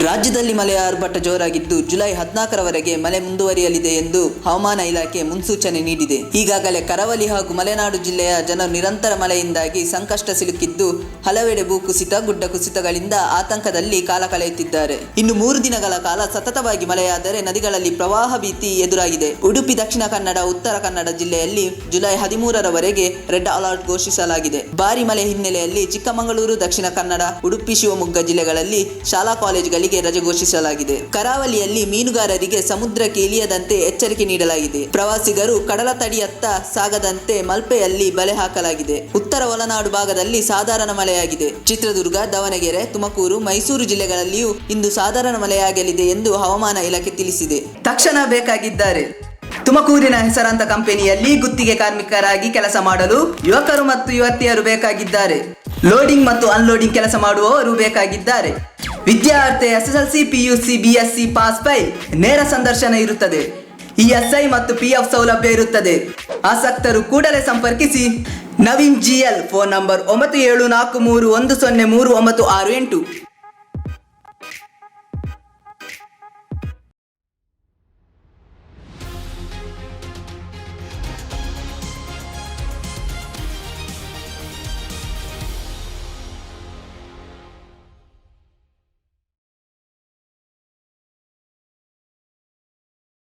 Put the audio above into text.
ರಾಜ್ಯದಲ್ಲಿ ಮಳೆಯ ಆರ್ಭಟ ಜೋರಾಗಿದ್ದು ಜುಲೈ 14ರವರೆಗೆ ಮಳೆ ಮುಂದುವರಿಯಲಿದೆ ಎಂದು ಹವಾಮಾನ ಇಲಾಖೆ ಮುನ್ಸೂಚನೆ ನೀಡಿದೆ. ಈಗಾಗಲೇ ಕರಾವಳಿ ಹಾಗೂ ಮಲೆನಾಡು ಜಿಲ್ಲೆಯ ಜನರು ನಿರಂತರ ಮಳೆಯಿಂದಾಗಿ ಸಂಕಷ್ಟ ಸಿಲುಕಿದ್ದು ಹಲವೆಡೆ ಭೂಕುಸಿತ, ಗುಡ್ಡ ಕುಸಿತಗಳಿಂದ ಆತಂಕದಲ್ಲಿ ಕಾಲ ಕಳೆಯುತ್ತಿದ್ದಾರೆ. ಇನ್ನು 3 ದಿನಗಳ ಕಾಲ ಸತತವಾಗಿ ಮಳೆಯಾದರೆ ನದಿಗಳಲ್ಲಿ ಪ್ರವಾಹ ಭೀತಿ ಎದುರಾಗಿದೆ. ಉಡುಪಿ, ದಕ್ಷಿಣ ಕನ್ನಡ, ಉತ್ತರ ಕನ್ನಡ ಜಿಲ್ಲೆಯಲ್ಲಿ ಜುಲೈ 13ರವರೆಗೆ ರೆಡ್ ಅಲರ್ಟ್ ಘೋಷಿಸಲಾಗಿದೆ. ಭಾರಿ ಮಳೆ ಹಿನ್ನೆಲೆಯಲ್ಲಿ ಚಿಕ್ಕಮಗಳೂರು, ದಕ್ಷಿಣ ಕನ್ನಡ, ಉಡುಪಿ, ಶಿವಮೊಗ್ಗ ಜಿಲ್ಲೆಗಳಲ್ಲಿ ಶಾಲಾ ಕಾಲೇಜುಗಳಿಗೆ ರಜೆ ಘೋಷಿಸಲಾಗಿದೆ. ಕರಾವಳಿಯಲ್ಲಿ ಮೀನುಗಾರರಿಗೆ ಸಮುದ್ರಕ್ಕೆ ಇಳಿಯದಂತೆ ಎಚ್ಚರಿಕೆ ನೀಡಲಾಗಿದೆ. ಪ್ರವಾಸಿಗರು ಕಡಲ ತಡಿಯತ್ತ ಸಾಗದಂತೆ ಮಲ್ಪೆಯಲ್ಲಿ ಬಲೆ ಹಾಕಲಾಗಿದೆ. ಉತ್ತರ ಒಳನಾಡು ಭಾಗದಲ್ಲಿ ಸಾಧಾರಣ ಮಳೆಯಾಗಿದೆ. ಚಿತ್ರದುರ್ಗ, ದಾವಣಗೆರೆ, ತುಮಕೂರು, ಮೈಸೂರು ಜಿಲ್ಲೆಗಳಲ್ಲಿಯೂ ಇಂದು ಸಾಧಾರಣ ಮಳೆಯಾಗಲಿದೆ ಎಂದು ಹವಾಮಾನ ಇಲಾಖೆ ತಿಳಿಸಿದೆ. ತಕ್ಷಣ ಬೇಕಾಗಿದ್ದಾರೆ. ತುಮಕೂರಿನ ಹೆಸರಾಂತ ಕಂಪನಿಯಲ್ಲಿ ಗುತ್ತಿಗೆ ಕಾರ್ಮಿಕರಾಗಿ ಕೆಲಸ ಮಾಡಲು ಯುವಕರು ಮತ್ತು ಯುವತಿಯರು ಬೇಕಾಗಿದ್ದಾರೆ. ಲೋಡಿಂಗ್ ಮತ್ತು ಅನ್ಲೋಡಿಂಗ್ ಕೆಲಸ ಮಾಡುವವರು ಬೇಕಾಗಿದ್ದಾರೆ. ವಿದ್ಯಾರ್ಥಿ SSLC, PUC, BSc pass file. ನೇರ ಸಂದರ್ಶನ ಇರುತ್ತದೆ. ESI ಮತ್ತು PF ಸೌಲಭ್ಯ ಇರುತ್ತದೆ. ಆಸಕ್ತರು ಕೂಡಲೇ ಸಂಪರ್ಕಿಸಿ. Naveen GL, phone number 9743103968.